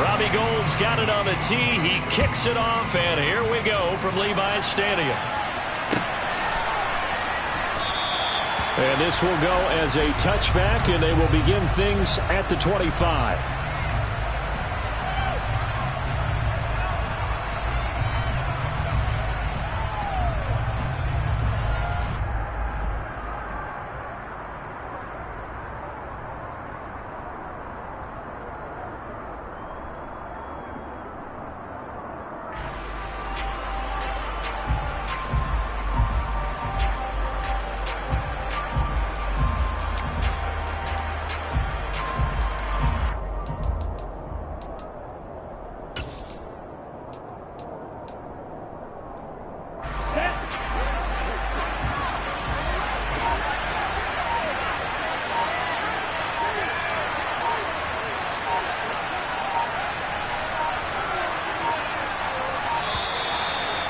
Robbie Gould's got it on the tee. He kicks it off, and here we go from Levi's Stadium. And this will go as a touchback, and they will begin things at the 25.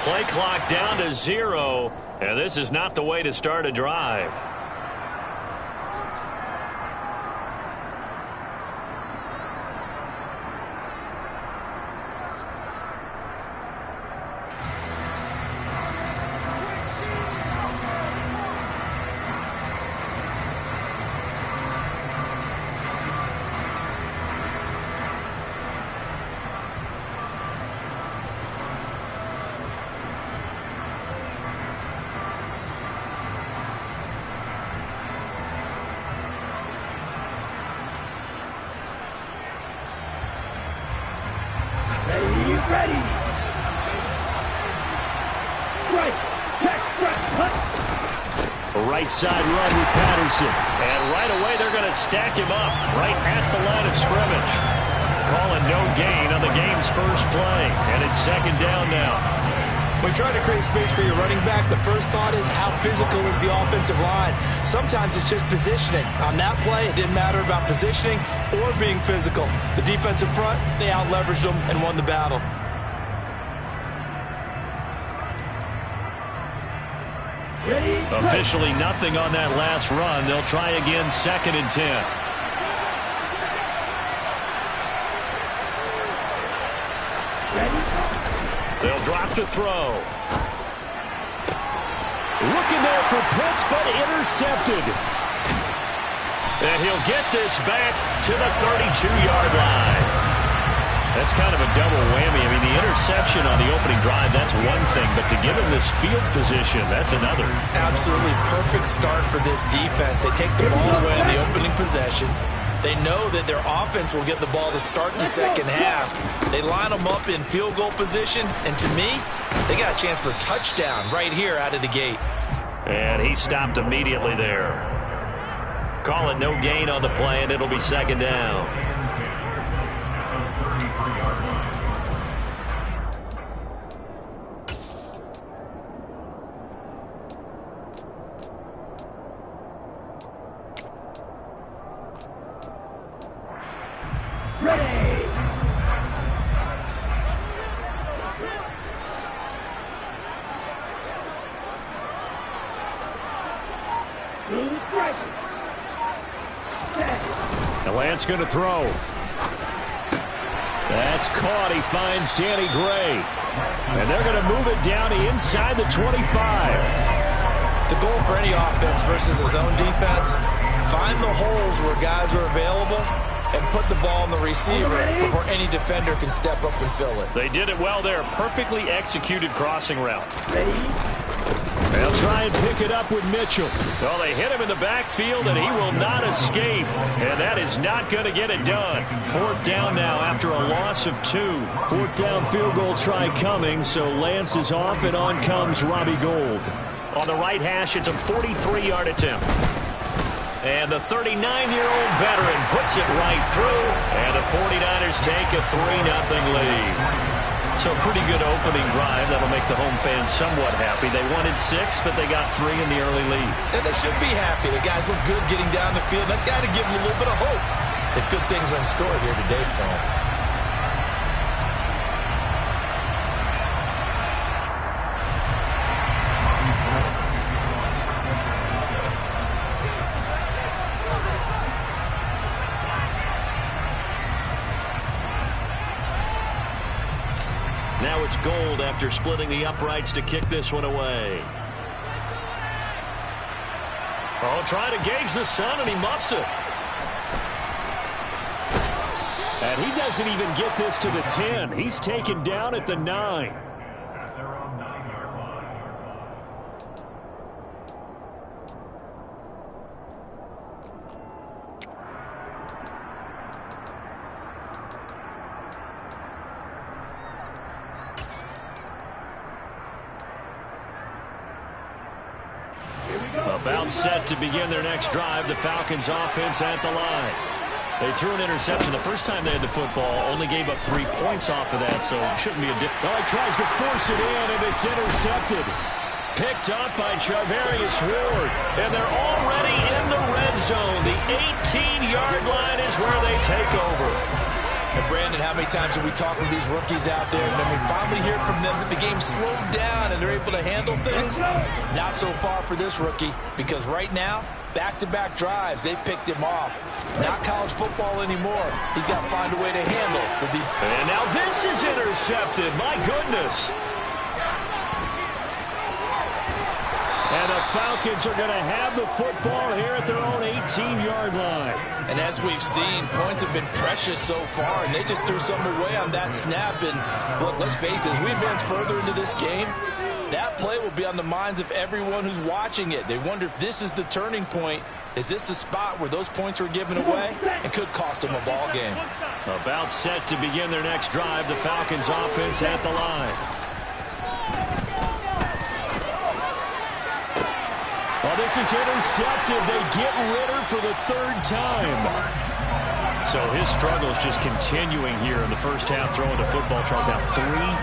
Play clock down to 0, and this is not the way to start a drive. Ready. Right. Check. Right side run with Patterson. And right away they're going to stack him up right at the line of scrimmage. Calling no gain on the game's first play. And it's second down now. When trying to create space for your running back, the first thought is how physical is the offensive line. Sometimes it's just positioning. On that play, it didn't matter about positioning or being physical. The defensive front, they out-leveraged them and won the battle. Officially nothing on that last run. They'll try again, 2nd and 10. They'll drop to throw. Looking there for Pitts, but intercepted. And he'll get this back to the 32-yard line. That's kind of a double whammy. I mean, the interception on the opening drive, that's one thing. But to give him this field position, that's another. Absolutely perfect start for this defense. They take the ball away in the opening possession. They know that their offense will get the ball to start the second half. They line them up in field goal position. And to me, they got a chance for a touchdown right here out of the gate. And he stopped immediately there. Call it no gain on the play, and it'll be second down. Lance going to throw. That's caught. He finds Danny Gray. And they're going to move it down inside the 25. The goal for any offense versus a zone defense, find the holes where guys are available and put the ball on the receiver before any defender can step up and fill it. They did it well there. Perfectly executed crossing route. They'll try and pick it up with Mitchell. Well, they hit him in the backfield, and he will not escape. And that is not going to get it done. 4th down now after a loss of 2. 4th down field goal try coming, so Lance is off, and on comes Robbie Gould. On the right hash, it's a 43-yard attempt. And the 39-year-old veteran puts it right through, and the 49ers take a 3-0 lead. So a pretty good opening drive. That'll make the home fans somewhat happy. They wanted 6, but they got 3 in the early lead. And they should be happy. The guys look good getting down the field. That's got to give them a little bit of hope that good things are in store here today for them. Now it's Gold after splitting the uprights to kick this one away. Oh, trying to gauge the sun, and he muffs it. And he doesn't even get this to the 10. He's taken down at the 9. About set to begin their next drive. The Falcons offense at the line. They threw an interception the first time they had the football, only gave up 3 points off of that, so it shouldn't be a dip. Well, he tries to force it in, and it's intercepted. Picked up by Charvarius Ward, and they're already in the red zone. The 18-yard line is where they take over. And Brandon, how many times have we talked with these rookies out there, and then we finally hear from them that the game slowed down and they're able to handle things? Not so far for this rookie, because right now, back-to-back drives, they picked him off. Not college football anymore. He's got to find a way to handle with these. And now this is intercepted. My goodness. And the Falcons are going to have the football here at their own 18-yard line. And as we've seen, points have been precious so far, and they just threw some away on that snap. And look, let's face it, as we advance further into this game, that play will be on the minds of everyone who's watching it. They wonder if this is the turning point. Is this the spot where those points were given away? It could cost them a ball game. About set to begin their next drive. The Falcons offense at the line. Well, this is intercepted. They get Ritter for the 3rd time. So his struggles just continuing here in the first half, throwing the football. Charles, now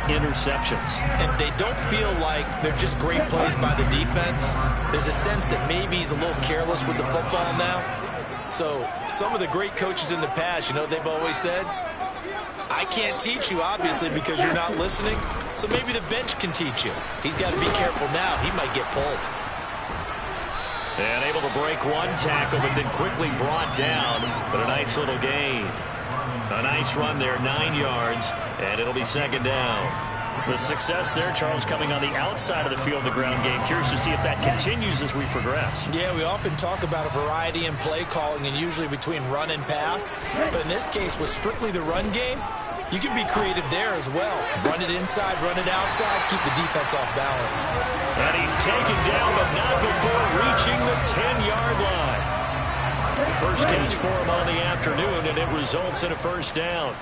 3 interceptions. And they don't feel like they're just great plays by the defense. There's a sense that maybe he's a little careless with the football now. So some of the great coaches in the past, you know, they've always said, I can't teach you, obviously, because you're not listening. So maybe the bench can teach you. He's got to be careful now. He might get pulled. And able to break one tackle, but then quickly brought down. But a nice little gain. A nice run there, 9 yards, and it'll be 2nd down. The success there, Charles, coming on the outside of the field, the ground game. Curious to see if that continues as we progress. Yeah, we often talk about a variety in play calling, and usually between run and pass. But in this case, with strictly the run game, you can be creative there as well. Run it inside, run it outside, keep the defense off balance. And he's taken down, but not before reaching the 10-yard line. First catch for him on the afternoon, and it results in a 1st down.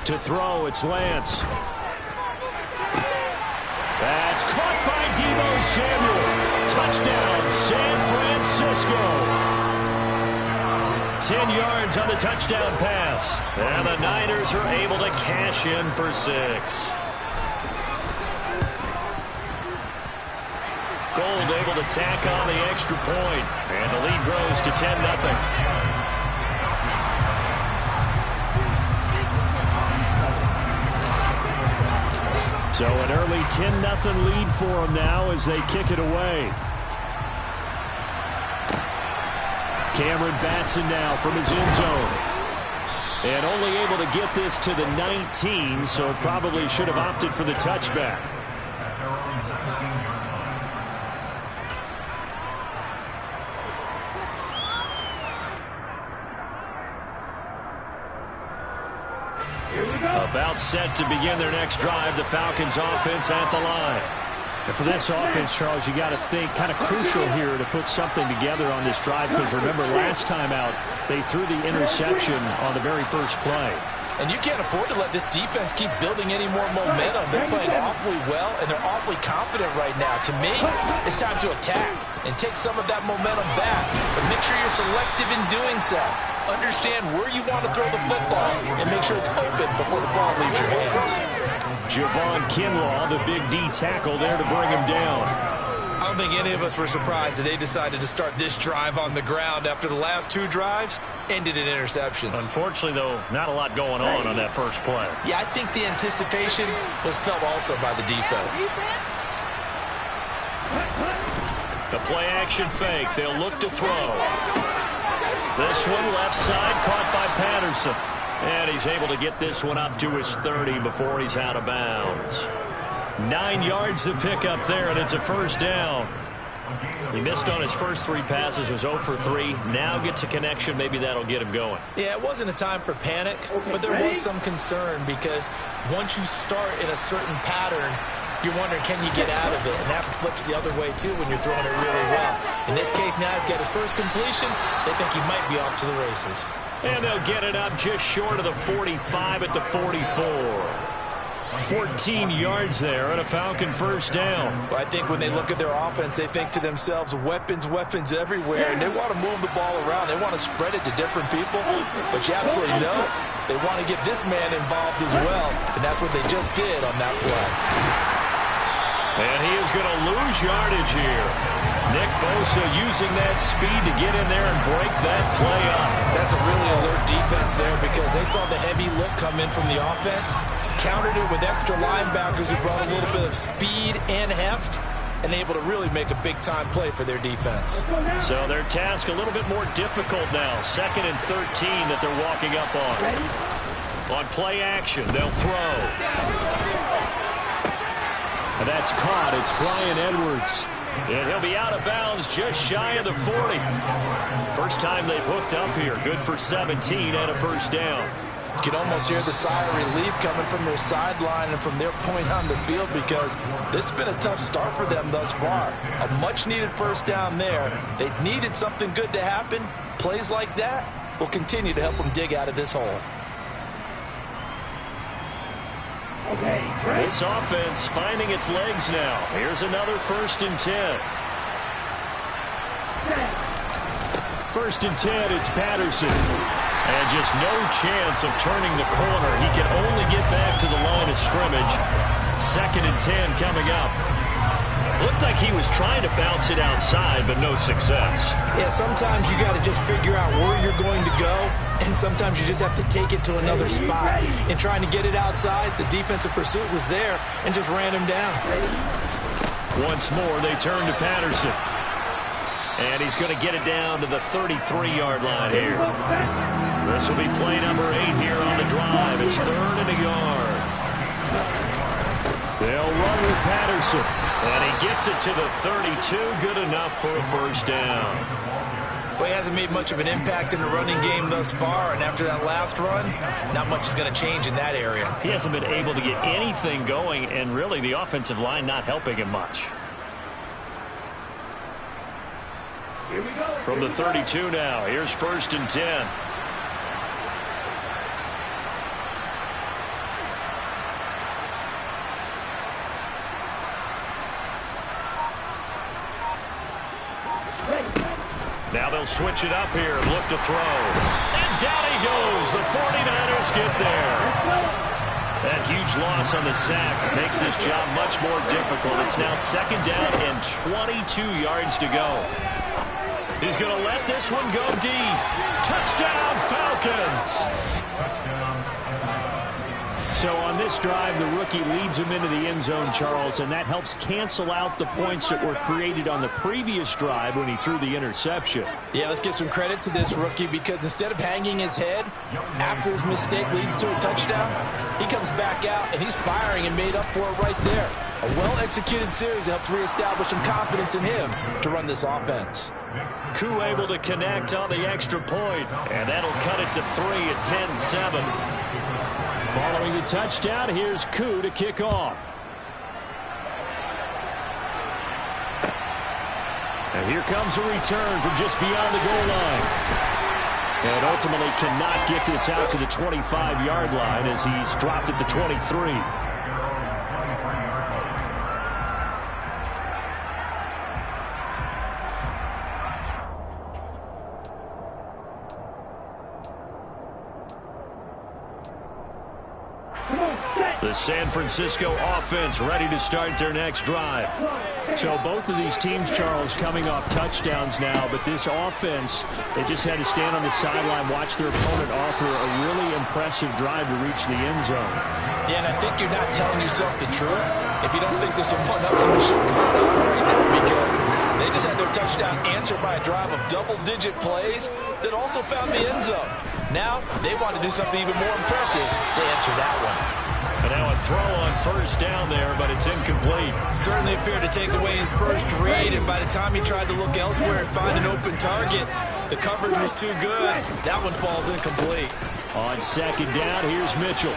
To throw, it's Lance. That's caught by Deebo Samuel. Touchdown, San Francisco. 10 yards on the touchdown pass. And the Niners are able to cash in for 6. Gold able to tack on the extra point. And the lead grows to 10-0. So an early 10-0 lead for them now as they kick it away. Cameron Batson now from his end zone. And only able to get this to the 19, so probably should have opted for the touchback. About set to begin their next drive. The Falcons offense at the line. And for this offense, Charles, you got to think kind of crucial here to put something together on this drive, because remember last time out they threw the interception on the very first play. And you can't afford to let this defense keep building any more momentum. They're playing awfully well, and they're awfully confident right now. To me, it's time to attack and take some of that momentum back. But make sure you're selective in doing so. Understand where you want to throw the football and make sure it's open before the ball leaves your hands. Javon Kinlaw, the big D tackle there to bring him down. I don't think any of us were surprised that they decided to start this drive on the ground after the last 2 drives ended in interceptions. Unfortunately, though, not a lot going on that first play. Yeah, I think the anticipation was felt also by the defense. The play action fake. They'll look to throw. This one left side caught by Patterson. And he's able to get this one up to his 30 before he's out of bounds. 9 yards to pick up there, and it's a first down. He missed on his first 3 passes, was 0 for 3. Now gets a connection. Maybe that'll get him going. Yeah, it wasn't a time for panic, but there was some concern because once you start in a certain pattern, you're wondering, can you get out of it? And that flips the other way, too, when you're throwing it really well. In this case, now he's got his first completion. They think he might be off to the races. And they'll get it up just short of the 45 at the 44. 14 yards there and a Falcon first down. Well, I think when they look at their offense, they think to themselves, weapons, weapons everywhere, and they want to move the ball around. They want to spread it to different people, but you absolutely know they want to get this man involved as well, and that's what they just did on that play. And he is going to lose yardage here. Nick Bosa using that speed to get in there and break that play up. That's a really alert defense there because they saw the heavy look come in from the offense, countered it with extra linebackers who brought a little bit of speed and heft, and able to really make a big-time play for their defense. So their task a little bit more difficult now. 2nd and 13 that they're walking up on. On play action, they'll throw. And that's caught. It's Bryan Edwards. And he'll be out of bounds just shy of the 40. First time they've hooked up here. Good for 17 and a first down. You can almost hear the sigh of relief coming from their sideline and from their point on the field because this has been a tough start for them thus far. A much-needed first down there. They needed something good to happen. Plays like that will continue to help them dig out of this hole. This offense finding its legs now. Here's another 1st and 10. 1st and 10, it's Patterson. And just no chance of turning the corner. He can only get back to the line of scrimmage. 2nd and 10 coming up. Looked like he was trying to bounce it outside, but no success. Yeah, sometimes you got to just figure out where you're going to go, and sometimes you just have to take it to another spot. In trying to get it outside, the defensive pursuit was there and just ran him down. Once more, they turn to Patterson. And he's going to get it down to the 33-yard line here. This will be play number 8 here on the drive. It's 3rd and a yard. They'll run with Patterson. And he gets it to the 32. Good enough for a first down. Well, he hasn't made much of an impact in the running game thus far, and after that last run, not much is going to change in that area. He hasn't been able to get anything going, and really the offensive line not helping him much. Here we go. From the 32 now, here's 1st and 10. Now they'll switch it up here and look to throw. And down he goes. The 49ers get there. That huge loss on the sack makes this job much more difficult. It's now 2nd down and 22 yards to go. He's going to let this one go deep. Touchdown, Falcons. So on this drive, the rookie leads him into the end zone, Charles, and that helps cancel out the points that were created on the previous drive when he threw the interception. Yeah, let's give some credit to this rookie because instead of hanging his head after his mistake leads to a touchdown, he comes back out and he's firing and made up for it right there. A well-executed series helps reestablish some confidence in him to run this offense. Koo able to connect on the extra point, and that'll cut it to 3 at 10-7. Following the touchdown, here's Koo to kick off. And here comes a return from just beyond the goal line. And ultimately cannot get this out to the 25-yard line as he's dropped at the 23. The San Francisco offense ready to start their next drive. So both of these teams, Charles, coming off touchdowns now, but this offense, they just had to stand on the sideline, watch their opponent offer a really impressive drive to reach the end zone. Yeah, and I think you're not telling yourself the truth if you don't think there's some one-upsmanship going on right now because they just had their touchdown answered by a drive of double-digit plays that also found the end zone. Now they want to do something even more impressive to answer that one. And now a throw on first down there, but it's incomplete. Certainly appeared to take away his first read, and by the time he tried to look elsewhere and find an open target, the coverage was too good. That one falls incomplete. On second down, here's Mitchell.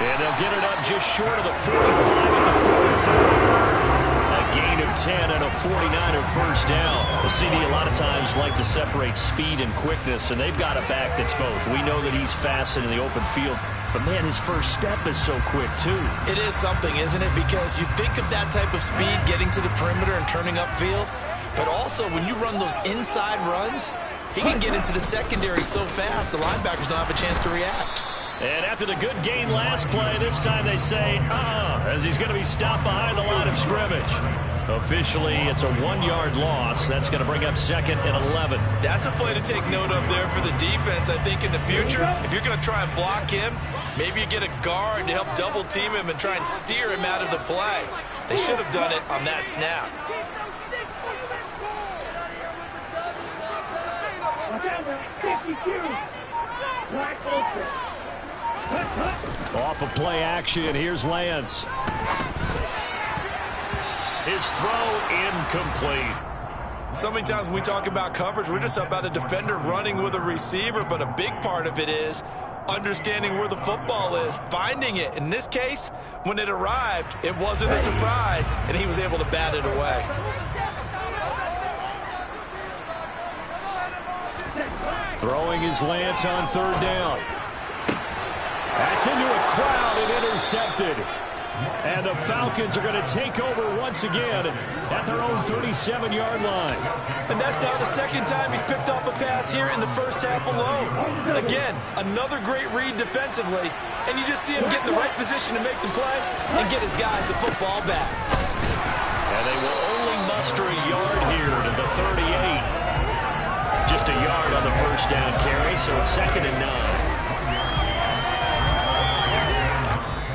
And they'll get it up just short of the 45 at the 44. A gain of 10 and a 49er first down. The CD a lot of times like to separate speed and quickness, and they've got a back that's both. We know that he's fast in the open field, but, man, his first step is so quick, too. It is something, isn't it? Because you think of that type of speed getting to the perimeter and turning upfield, but also when you run those inside runs, he can get into the secondary so fast the linebackers don't have a chance to react. And after the good gain last play, this time they say, as he's going to be stopped behind the line of scrimmage. Officially, it's a 1-yard loss. That's going to bring up second and 11. That's a play to take note of there for the defense, I think, in the future. If you're going to try and block him, maybe you get a guard to help double-team him and try and steer him out of the play. They should have done it on that snap. Off of play action, here's Lance. His throw incomplete. So many times when we talk about coverage, we're just about a defender running with a receiver, but a big part of it is understanding where the football is, finding it. In this case, when it arrived, it wasn't a surprise, and he was able to bat it away. Throwing his Lance on third down. That's into a crowd and intercepted. And the Falcons are going to take over once again at their own 37-yard line. And that's now the second time he's picked off a pass here in the first half alone. Again, another great read defensively, and you just see him get in the right position to make the play and get his guys the football back. And they will only muster a yard here to the 38. Just a yard on the first down carry, so it's second and 9.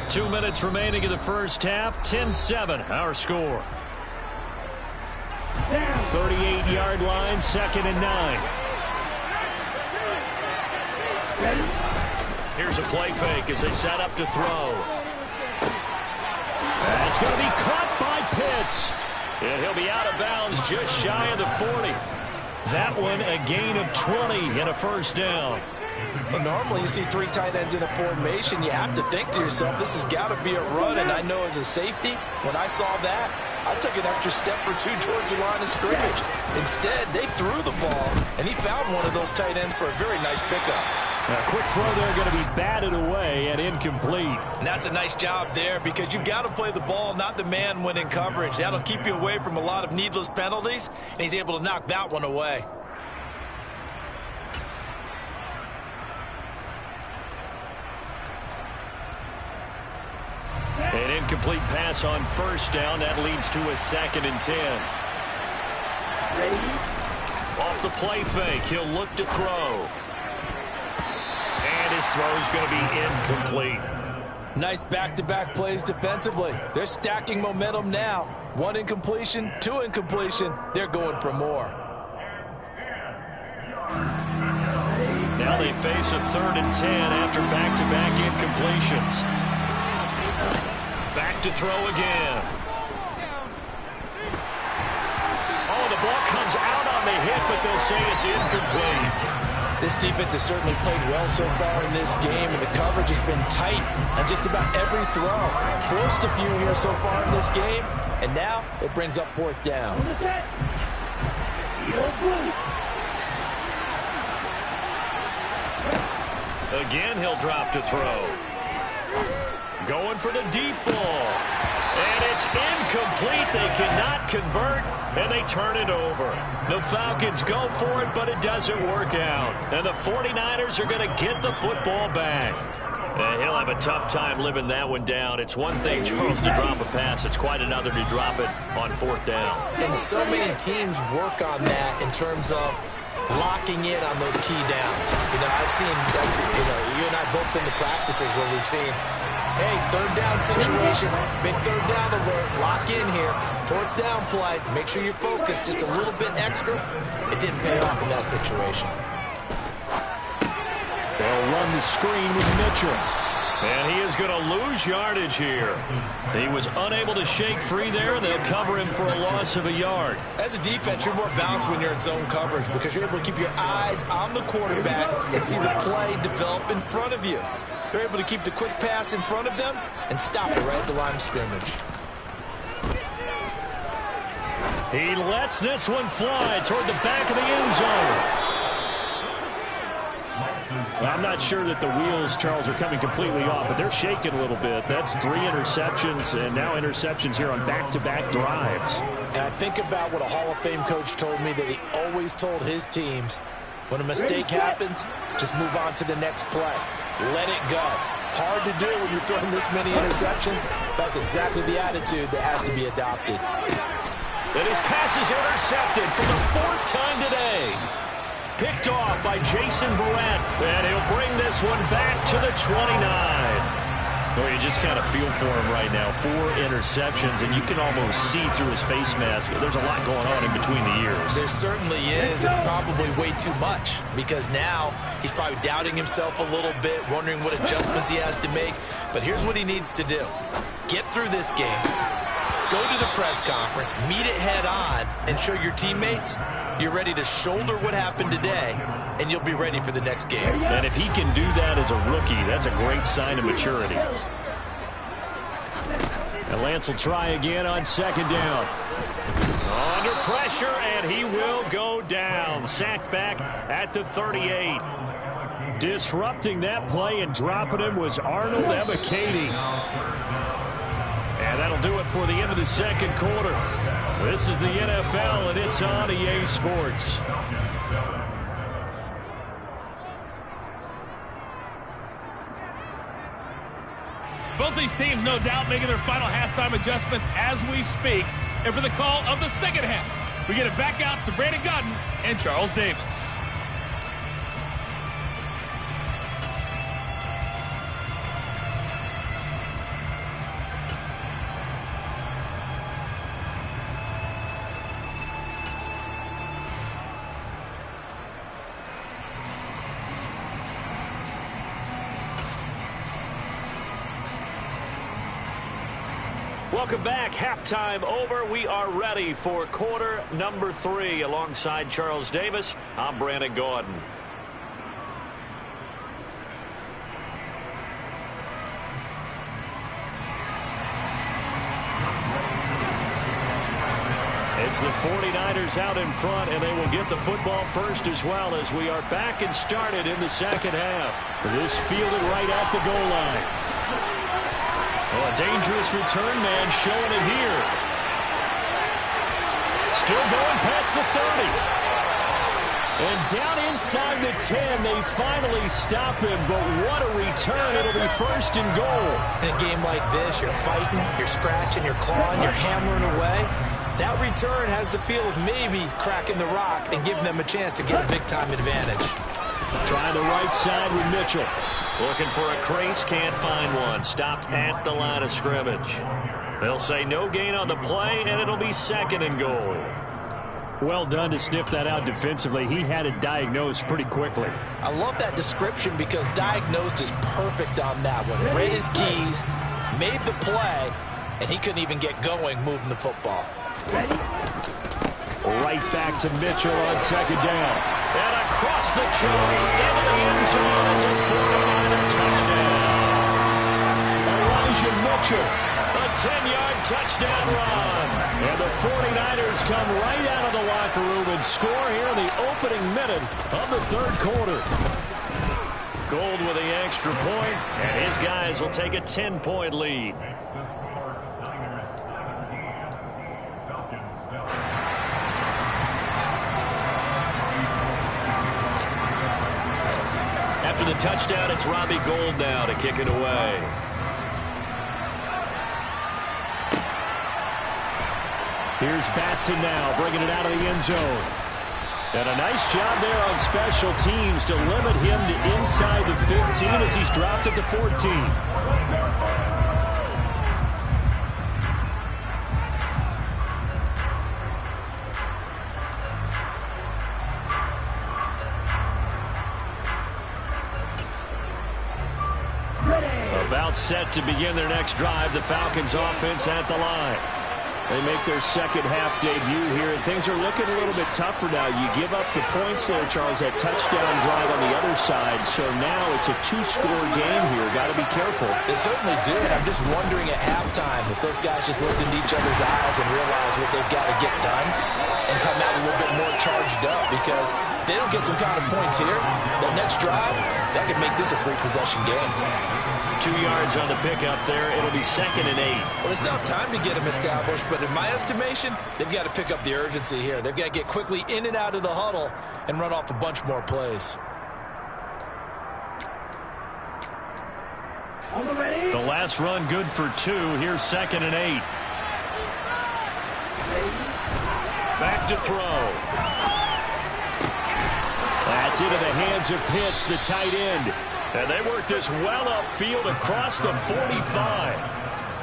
2 minutes remaining in the first half. 10-7, our score. 38-yard line, second and 9. Here's a play fake as they set up to throw. That's going to be caught by Pitts. And he'll be out of bounds just shy of the 40. That one a gain of 20 and a first down. Well, normally you see 3 tight ends in a formation. You have to think to yourself, this has got to be a run. And I know as a safety, when I saw that, I took an extra step or two towards the line of scrimmage. Instead, they threw the ball, and he found one of those tight ends for a very nice pickup. A quick throw there going to be batted away and incomplete. And that's a nice job there because you've got to play the ball, not the man when in coverage. That'll keep you away from a lot of needless penalties, and he's able to knock that one away. An incomplete pass on first down. That leads to a second and 10. Off the play fake, he'll look to throw. And his throw's going to be incomplete. Nice back-to-back plays defensively. They're stacking momentum now. 1 incompletion, 2 incompletion. They're going for more. Now they face a 3rd and 10 after back-to-back incompletions. Back to throw again. Oh, the ball comes out on the hit, but they'll say it's incomplete. This defense has certainly played well so far in this game, and the coverage has been tight on just about every throw. Forced a few here so far in this game, and now it brings up 4th down. Again, he'll drop to throw. Going for the deep ball. And it's incomplete. They cannot convert, and they turn it over. The Falcons go for it, but it doesn't work out. And the 49ers are going to get the football back. He'll have a tough time living that one down. It's one thing, Charles, to drop a pass. It's quite another to drop it on 4th down. And so many teams work on that in terms of locking in on those key downs. You know, I've seen, you and I both been to practices where we've seen, hey, 3rd down situation, big 3rd down alert, lock in here, 4th down play, make sure you're focused just a little bit extra. It didn't pay off in that situation. They'll run the screen with Mitchell. And he is going to lose yardage here. He was unable to shake free there, and they'll cover him for a loss of a yard. As a defense, you're more balanced when you're in zone coverage because you're able to keep your eyes on the quarterback and see the play develop in front of you. They're able to keep the quick pass in front of them and stop it right at the line of scrimmage. He lets this one fly toward the back of the end zone. Well, I'm not sure that the wheels, Charles, are coming completely off, but they're shaking a little bit. That's 3 interceptions, and now interceptions here on back-to-back drives. And I think about what a Hall of Fame coach told me that he always told his teams, when a mistake happens, just move on to the next play. Let it go. Hard to do when you're throwing this many interceptions. That's exactly the attitude that has to be adopted. And his pass is intercepted for the 4th time today. Picked off by Jason Verrett. And he'll bring this one back to the 29. Well, you just kind of feel for him right now. 4 interceptions, and you can almost see through his face mask. There's a lot going on in between the ears. There certainly is, and probably way too much, because now he's probably doubting himself a little bit, wondering what adjustments he has to make. But here's what he needs to do. Get through this game. Go to the press conference, meet it head on, and show your teammates you're ready to shoulder what happened today, and you'll be ready for the next game. And if he can do that as a rookie, that's a great sign of maturity. And Lance will try again on 2nd down. Under pressure, and he will go down. Sacked back at the 38. Disrupting that play and dropping him was Arnold Ebiketie. And that'll do it for the end of the 2nd quarter. This is the NFL, and it's on EA Sports. Both these teams, no doubt, making their final halftime adjustments as we speak. And for the call of the 2nd half, we get it back out to Brandon Gaudin and Charles Davis. Welcome back. Halftime over. We are ready for quarter number 3. Alongside Charles Davis, I'm Brandon Gaudin. It's the 49ers out in front, and they will get the football first as well as we are back and started in the 2nd half. This fielded right at the goal line. Well, a dangerous return man showing it here. Still going past the 30. And down inside the 10, they finally stop him. But what a return. It'll be 1st and goal. In a game like this, you're fighting, you're scratching, you're clawing, you're hammering away. That return has the feel of maybe cracking the rock and giving them a chance to get a big-time advantage. Trying the right side with Mitchell. Looking for a crease, can't find one. Stopped at the line of scrimmage. They'll say no gain on the play, and it'll be 2nd and goal. Well done to sniff that out defensively. He had it diagnosed pretty quickly. I love that description because diagnosed is perfect on that one. Read his keys, made the play, and he couldn't even get going moving the football. Right back to Mitchell on 2nd down. And across the choke into the end zone. It's a 49er touchdown. Elijah Mitchell. A 10-yard touchdown run. And the 49ers come right out of the locker room and score here in the opening minute of the 3rd quarter. Gold with the extra point, and his guys will take a 10-point lead. After the touchdown, it's Robbie Gould now to kick it away. Here's Batson now, bringing it out of the end zone. And a nice job there on special teams to limit him to inside the 15 as he's dropped at the 14. About set to begin their next drive, the Falcons offense at the line. They make their second half debut here, and things are looking a little bit tougher now. You give up the points there, Charles, that touchdown drive on the other side. So now it's a two-score game here. Got to be careful. They certainly do, and I'm just wondering at halftime if those guys just looked into each other's eyes and realize what they've got to get done and come out a little bit more charged up, because if they don't get some kind of points here, the next drive, that could make this a free-possession game. 2 yards on the pickup there. It'll be 2nd and 8. Well, they still have time to get them established, but in my estimation, they've got to pick up the urgency here. They've got to get quickly in and out of the huddle and run off a bunch more plays. The last run good for 2. Here's 2nd and 8. Back to throw. That's into the hands of Pitts, the tight end. And they work this well upfield across the 45.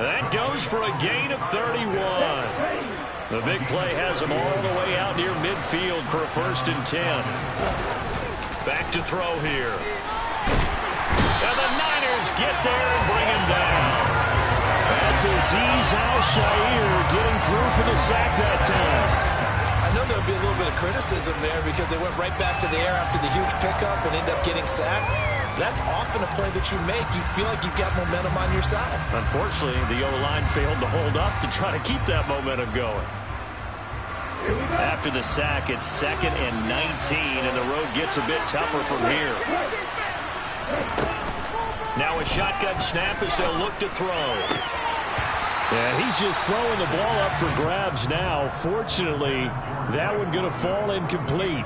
That goes for a gain of 31. The big play has them all the way out near midfield for a 1st and 10. Back to throw here. And the Niners get there and bring him down. That's Azeez Al-Shaair getting through for the sack that time. I know there'll be a little bit of criticism there because they went right back to the air after the huge pickup and ended up getting sacked. That's often a play that you make. You feel like you've got momentum on your side. Unfortunately, the O-line failed to hold up to try to keep that momentum going. After the sack, it's 2nd and 19, and the road gets a bit tougher from here. Now a shotgun snap as they'll look to throw. Yeah, he's just throwing the ball up for grabs now. Fortunately, that one going to fall incomplete.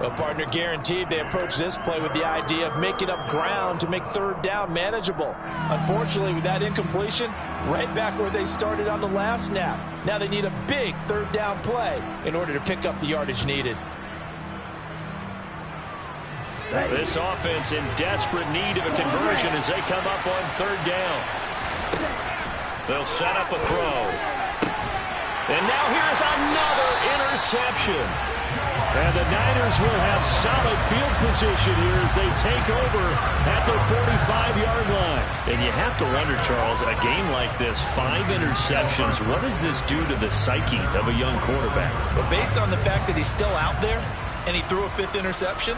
Well, partner, guaranteed they approach this play with the idea of making up ground to make 3rd down manageable. Unfortunately, with that incompletion, right back where they started on the last snap. Now they need a big 3rd down play in order to pick up the yardage needed. This offense in desperate need of a conversion as they come up on 3rd down. They'll set up a throw. And now here's another interception. And the Niners will have solid field position here as they take over at the 45-yard line. And you have to wonder, Charles, a game like this, 5 interceptions, what does this do to the psyche of a young quarterback? But based on the fact that he's still out there and he threw a 5th interception,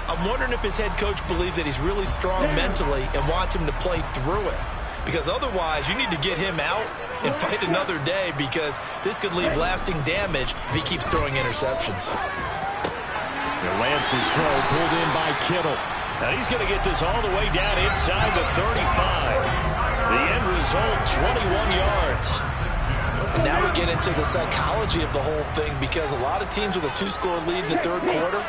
I'm wondering if his head coach believes that he's really strong mentally and wants him to play through it. Because otherwise, you need to get him out and fight another day, because this could leave lasting damage if he keeps throwing interceptions. Lance's throw pulled in by Kittle. Now he's going to get this all the way down inside the 35. The end result, 21 yards. And now we get into the psychology of the whole thing, because a lot of teams with a 2-score lead in the 3rd quarter,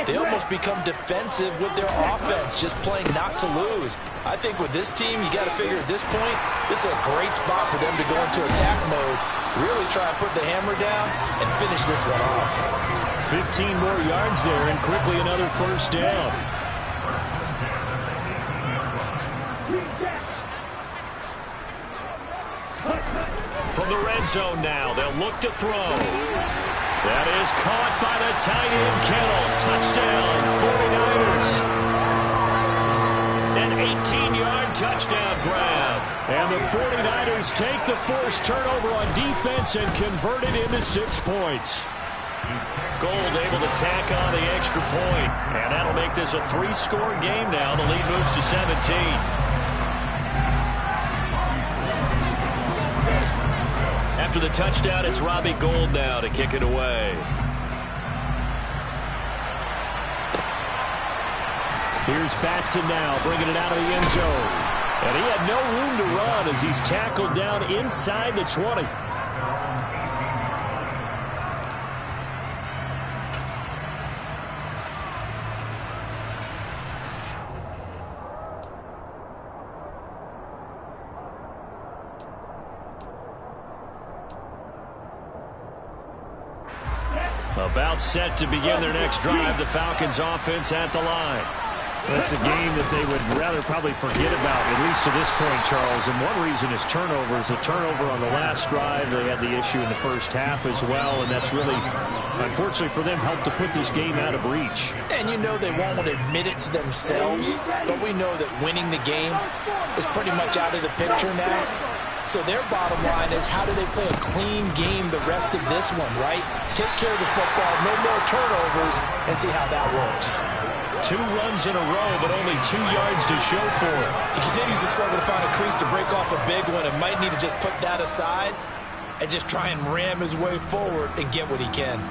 they almost become defensive with their offense, just playing not to lose. I think with this team, you got to figure at this point, this is a great spot for them to go into attack mode, really try and put the hammer down and finish this one off. 15 more yards there, and quickly another 1st down. From the red zone now, they'll look to throw. That is caught by the tight end, Kittle. Touchdown, 49ers. An 18-yard touchdown grab. And the 49ers take the forced turnover on defense and convert it into 6 points. Gold able to tack on the extra point. And that'll make this a 3-score game now. The lead moves to 17. After the touchdown, it's Robbie Gould now to kick it away. Here's Batson now, bringing it out of the end zone. And he had no room to run as he's tackled down inside the 20. About set to begin their next drive, the Falcons offense at the line. That's a game that they would rather probably forget about, at least to this point, Charles. And one reason is turnovers. A turnover on the last drive. They had the issue in the first half as well, and that's really, unfortunately for them, helped to put this game out of reach. And you know they won't want to admit it to themselves, but we know that winning the game is pretty much out of the picture now. So their bottom line is, how do they play a clean game the rest of this one, right? Take care of the football, no more turnovers, and see how that works. 2 runs in a row, but only 2 yards to show for it. He continues to struggle to find a crease to break off a big one, and might need to just put that aside and just try and ram his way forward and get what he can.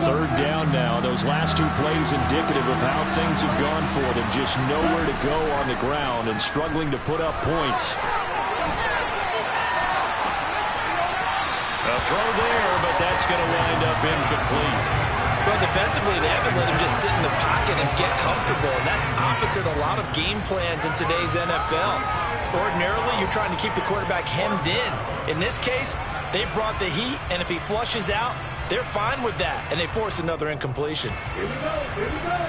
3rd down now. Those last 2 plays indicative of how things have gone for them. Just nowhere to go on the ground and struggling to put up points. A throw there, but that's going to wind up incomplete. Well, defensively, they haven't let him just sit in the pocket and get comfortable, and that's opposite a lot of game plans in today's NFL. Ordinarily, you're trying to keep the quarterback hemmed in. In this case, they brought the heat, and if he flushes out, they're fine with that, and they force another incompletion. Here we go, here we go.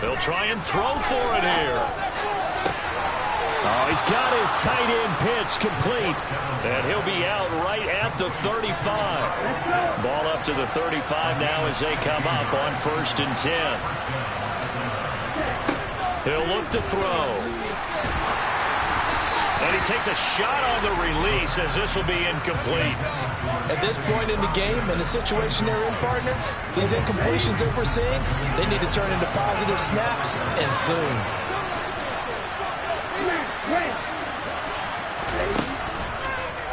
They'll try and throw for it here. Oh, he's got his tight end pitch complete. And he'll be out right at the 35. Ball up to the 35 now as they come up on 1st and 10. He'll look to throw. And he takes a shot on the release as this will be incomplete. At this point in the game, in the situation they're in, partner, these incompletions that we're seeing, they need to turn into positive snaps, and soon.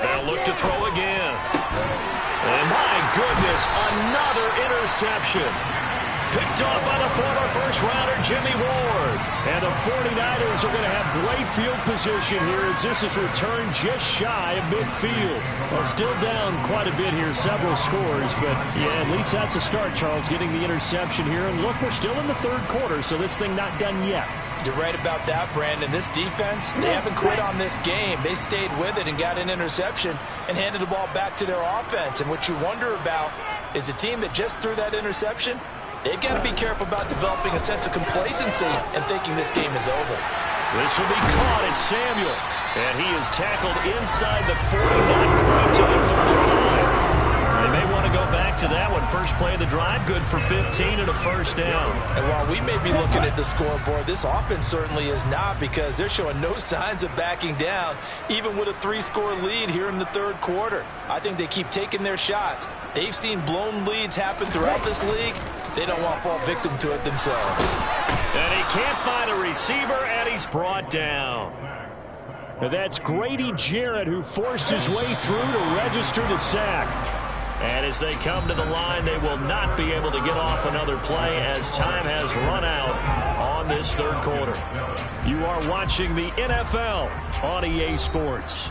They'll look to throw again. And my goodness, another interception. Picked off by the former first-rounder Jimmy Ward. And the 49ers are going to have great field position here as this is returned just shy of midfield. Well, still down quite a bit here, several scores, but yeah, at least that's a start, Charles, getting the interception here. And look, we're still in the 3rd quarter, so this thing not done yet. You're right about that, Brandon. This defense, they haven't quit on this game. They stayed with it and got an interception and handed the ball back to their offense. And what you wonder about is the team that just threw that interception, they've got to be careful about developing a sense of complacency and thinking this game is over. This will be caught. It's Samuel. And he is tackled inside the 40, not quite to the 35. They may want to go back to that one. First play of the drive, good for 15 and a 1st down. And while we may be looking at the scoreboard, this offense certainly is not, because they're showing no signs of backing down, even with a 3-score lead here in the 3rd quarter. I think they keep taking their shots. They've seen blown leads happen throughout this league. They don't want to fall victim to it themselves. And he can't find a receiver, and he's brought down. And that's Grady Jarrett who forced his way through to register the sack. And as they come to the line, they will not be able to get off another play as time has run out on this 3rd quarter. You are watching the NFL on EA Sports.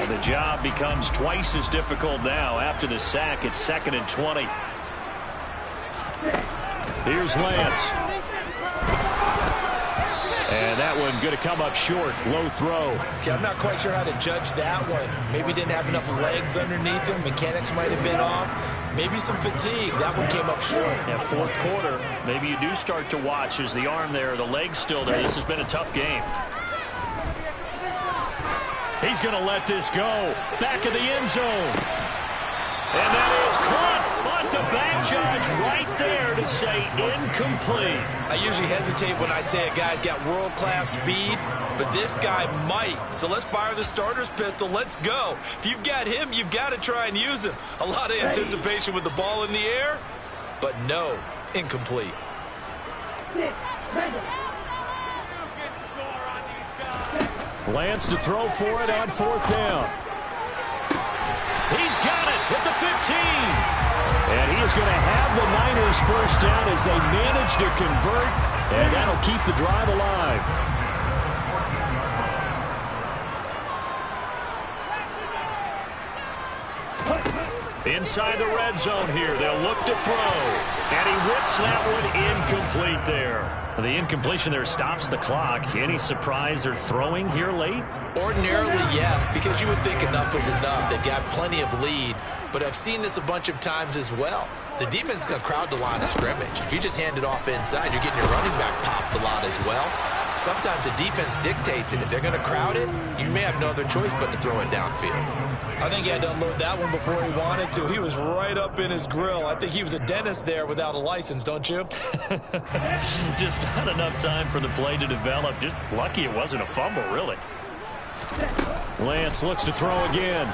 The job becomes twice as difficult now. After the sack, it's 2nd and 20. Here's Lance. And that one going to come up short. Low throw. Yeah, I'm not quite sure how to judge that one. Maybe didn't have enough legs underneath him. Mechanics might have been off. Maybe some fatigue. That one came up short. Yeah, 4th quarter. Maybe you do start to watch as the arm there, the leg's still there. This has been a tough game. He's going to let this go. Back of the end zone. And that is caught. But the back judge right there to say incomplete. I usually hesitate when I say a guy's got world-class speed, but this guy might. So let's fire the starter's pistol. Let's go. If you've got him, you've got to try and use him. A lot of anticipation with the ball in the air, but no, incomplete. Lance to throw for it on 4th down. He's got it at the 15. And he is going to have the Niners first down as they manage to convert, and that'll keep the drive alive. Inside the red zone here, they'll look to throw. And he whips that one incomplete there. The incompletion there stops the clock. Any surprise they're throwing here late? Ordinarily, yes, because you would think enough is enough. They've got plenty of lead, but I've seen this a bunch of times as well. The defense is going to crowd the line of scrimmage. If you just hand it off inside, you're getting your running back popped a lot as well. Sometimes the defense dictates it. If they're going to crowd it, you may have no other choice but to throw it downfield. I think he had to unload that one before he wanted to. He was right up in his grill. I think he was a dentist there without a license, don't you? Just not enough time for the play to develop. Just lucky it wasn't a fumble, really. Lance looks to throw again.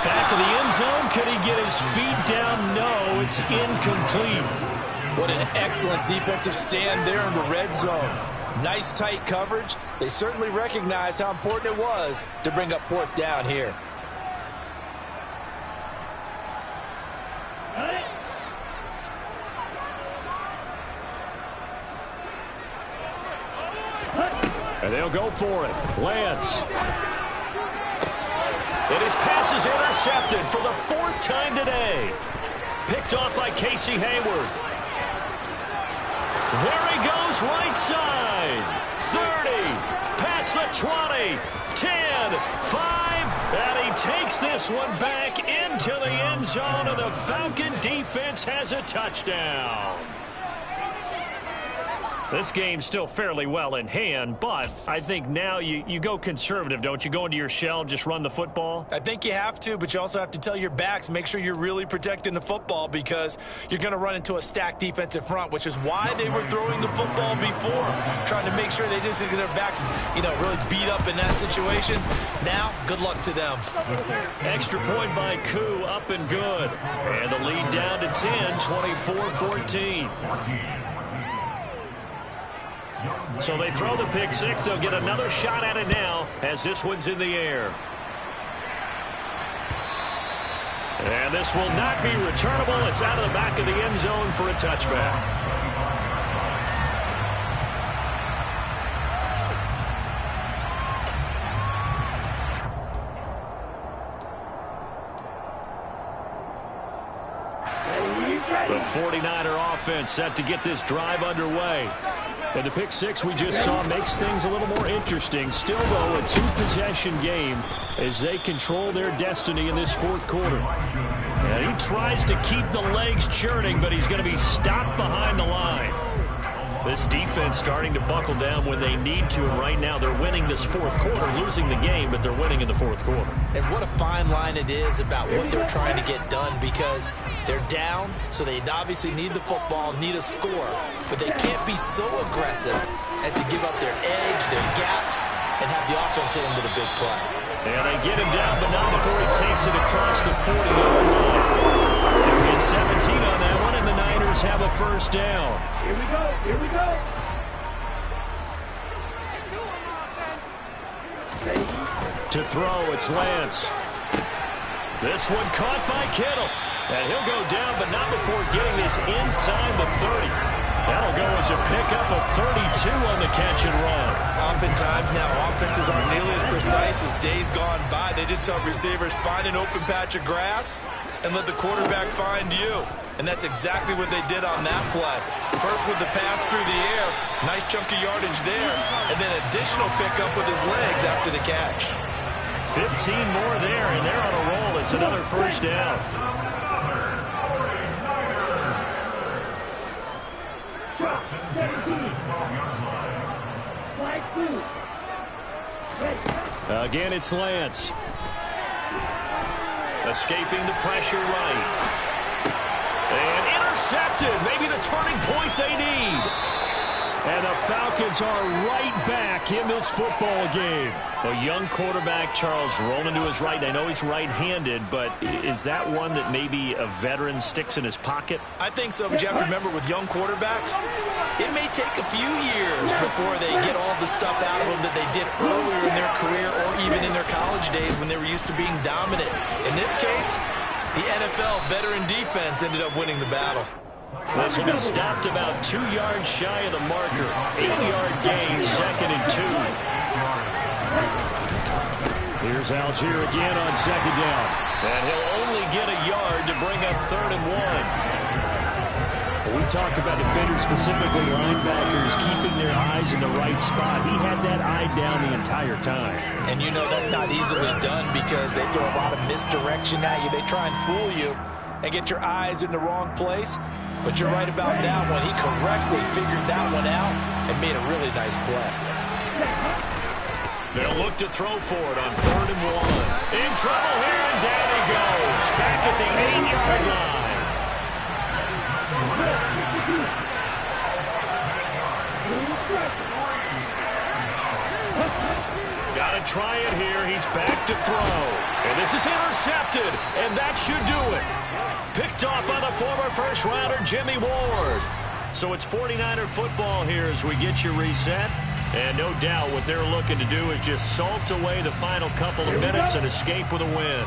Back of the end zone. Could he get his feet down? No, it's incomplete. What an excellent defensive stand there in the red zone. Nice tight coverage. They certainly recognized how important it was to bring up fourth down here. And they'll go for it. Lance. And his pass is intercepted for the fourth time today. Picked off by Casey Hayward. There he goes, right side. 30, past the 20, 10, 5, and he takes this one back into the end zone, and the Falcon defense has a touchdown. This game's still fairly well in hand, but I think now you go conservative, don't you? Go into your shell, just run the football? I think you have to, but you also have to tell your backs, make sure you're really protecting the football because you're going to run into a stacked defensive front, which is why they were throwing the football before, trying to make sure they just get their backs, really beat up in that situation. Now, good luck to them. Extra point by Koo, up and good. And the lead down to 10, 24-14. So they throw the pick six. They'll get another shot at it now as this one's in the air. And this will not be returnable. It's out of the back of the end zone for a touchback. The 49er offense set to get this drive underway. And the pick six we just saw makes things a little more interesting. Still, though, a two-possession game as they control their destiny in this fourth quarter. And he tries to keep the legs churning, but he's going to be stopped behind the line. This defense starting to buckle down when they need to, and right now they're winning this fourth quarter, losing the game, but they're winning in the fourth quarter. And what a fine line it is about what they're trying to get done because they're down, so they obviously need the football, need a score, but they can't be so aggressive as to give up their edge, their gaps, and have the offense hit them with a big play. And they get him down, but not before he takes it across the 40-yard line. They'll get 17 on that one, and the Niners have a first down. Here we go, here we go. To throw, it's Lance. This one caught by Kittle. And he'll go down, but not before getting this inside the 30. That'll go as a pickup of 32 on the catch and run. Oftentimes now, offenses aren't nearly as precise as days gone by. They just tell receivers, find an open patch of grass and let the quarterback find you. And that's exactly what they did on that play. First with the pass through the air, nice chunk of yardage there, and then additional pickup with his legs after the catch. 15 more there, and they're on a roll. It's another first down. Again, it's Lance. Escaping the pressure right. And intercepted. Maybe the turning point they need. And the Falcons are right back in this football game. A young quarterback, Charles, rolling to his right. I know he's right-handed, but is that one that maybe a veteran sticks in his pocket? I think so, but you have to remember with young quarterbacks, it may take a few years before they get all the stuff out of them that they did earlier in their career or even in their college days when they were used to being dominant. In this case, The NFL veteran defense ended up winning the battle. This will be stopped about 2 yards shy of the marker. 8-yard gain, 2nd and 2. Here's Algier again on 2nd down. And he'll only get a yard to bring up 3rd and 1. We talk about defenders, specifically linebackers, keeping their eyes in the right spot. He had that eye down the entire time. And you know that's not easily done because they throw a lot of misdirection at you. They try and fool you and get your eyes in the wrong place. But you're right about that one. He correctly figured that one out and made a really nice play. They'll look to throw for it on 3rd and 1. In trouble here, and down he goes. Back at the 8-yard line. Got to try it here. He's back to throw. And this is intercepted, and that should do it. Picked off by the former first-rounder, Jimmy Ward. So it's 49er football here as we get you reset. And no doubt what they're looking to do is just salt away the final couple of minutes and escape with a win.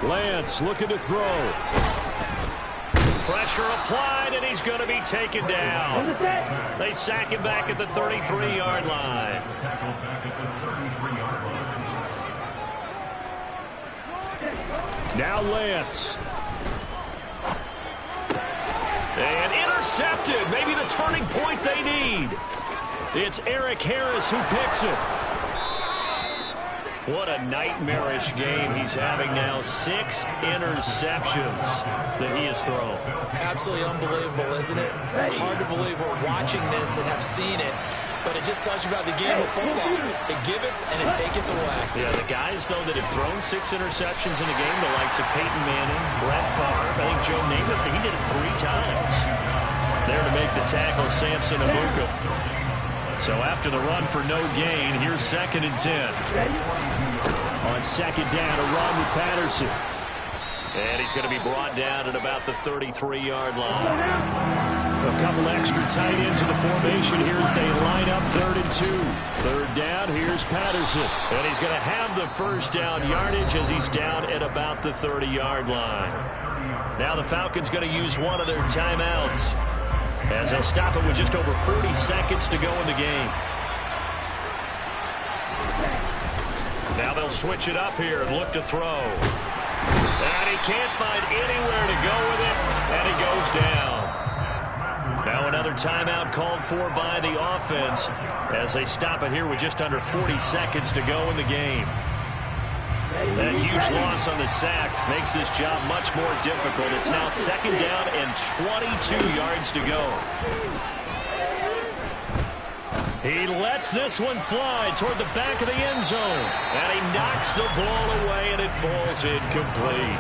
Lance looking to throw. Pressure applied, and he's going to be taken down. They sack him back at the 33-yard line. Now Lance. And intercepted. Maybe the turning point they need. It's Eric Harris who picks it. What a nightmarish game he's having now. 6 interceptions that he has thrown. Absolutely unbelievable, isn't it? Hard to believe we're watching this and have seen it. But it just tells you about the game of football. It giveth and it taketh away. Yeah, the guys, though, that have thrown 6 interceptions in a game, the likes of Peyton Manning, Brett Favre, I think Joe Namath, he did it 3 times. There to make the tackle, Samson Abuka. So after the run for no gain, here's 2nd and 10. On 2nd down, a run with Patterson. And he's going to be brought down at about the 33-yard line. A couple extra tight ends in the formation here as they line up 3rd and 2. 3rd down, here's Patterson. And he's going to have the first down yardage as he's down at about the 30-yard line. Now the Falcons going to use one of their timeouts as they'll stop it with just over 40 seconds to go in the game. Now they'll switch it up here and look to throw. And he can't find anywhere to go with it, and he goes down. Now another timeout called for by the offense as they stop it here with just under 40 seconds to go in the game. That huge loss on the sack makes this job much more difficult. It's now 2nd down and 22 yards to go. He lets this one fly toward the back of the end zone. And he knocks the ball away, and it falls incomplete.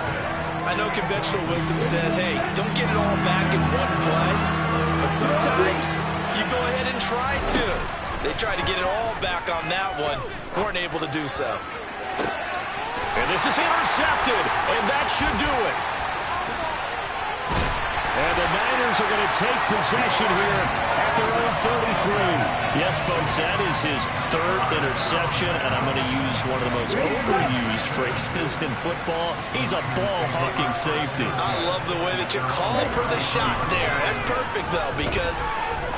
I know conventional wisdom says, hey, don't get it all back in one play. But sometimes you go ahead and try to. They tried to get it all back on that one. Weren't able to do so. And this is intercepted, and that should do it. And the Niners are going to take possession here at their own 33. Yes, folks, that is his 3rd interception, and I'm going to use one of the most overused phrases in football. He's a ball-hawking safety. I love the way that you called for the shot there. That's perfect, though, because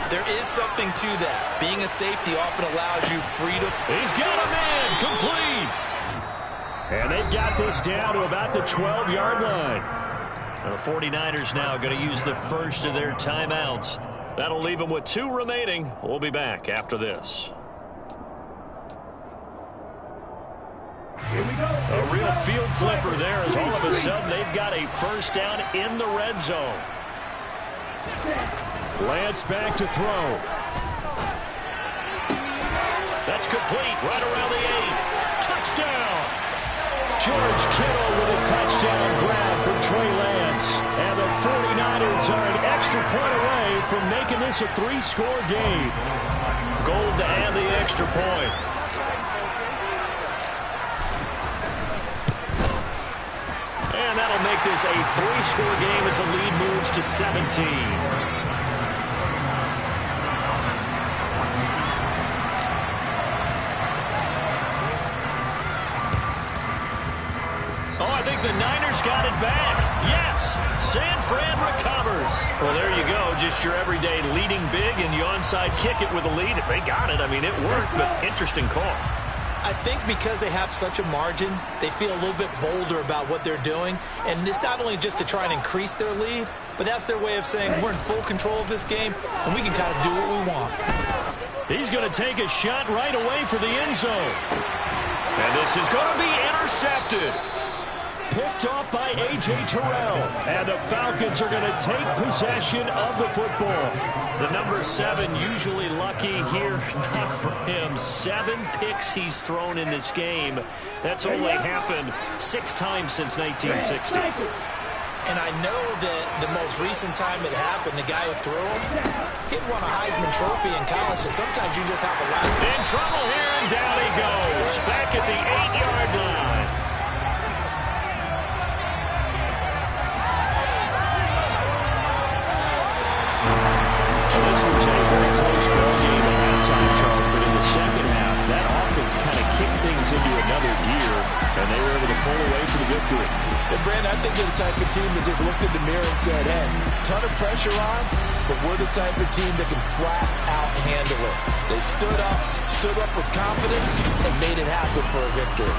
there is something to that. Being a safety often allows you freedom. He's got a man, complete. And they've got this down to about the 12-yard line. The 49ers now going to use the first of their timeouts. That'll leave them with 2 remaining. We'll be back after this. Here we go. A real field flipper there as all of a sudden they've got a first down in the red zone. Lance back to throw. That's complete right around the 8. Touchdown. George Kittle with a touchdown grab for Trey Lance. And the 49ers are an extra point away from making this a 3-score game. Gold to add the extra point. And that'll make this a 3-score game as the lead moves to 17. back. Yes, San Fran recovers. Well, there you go. Just your everyday leading big, and you onside kick it with a lead. They got it. I mean, it worked, but interesting call. I think because they have such a margin, they feel a little bit bolder about what they're doing. And it's not only just to try and increase their lead, but that's their way of saying we're in full control of this game, and we can kind of do what we want. He's going to take a shot right away for the end zone. And this is going to be intercepted. Picked off by A.J. Terrell. And the Falcons are going to take possession of the football. The number 7 usually lucky here. Not for him. 7 picks he's thrown in this game. That's only happened 6 times since 1960. And I know that the most recent time it happened, the guy who threw him, he'd won a Heisman Trophy in college, so sometimes you just have a lot. In trouble here, and down he goes. Back at the 8-yard line. This was a very close ball game at halftime, Charles, but in the second half, that offense kind of kicked things into another gear, and they were able to pull away for the victory. And Brandon, I think they're the type of team that just looked in the mirror and said, hey, ton of pressure on, but we're the type of team that can flat out handle it. They stood up with confidence, and made it happen for a victory.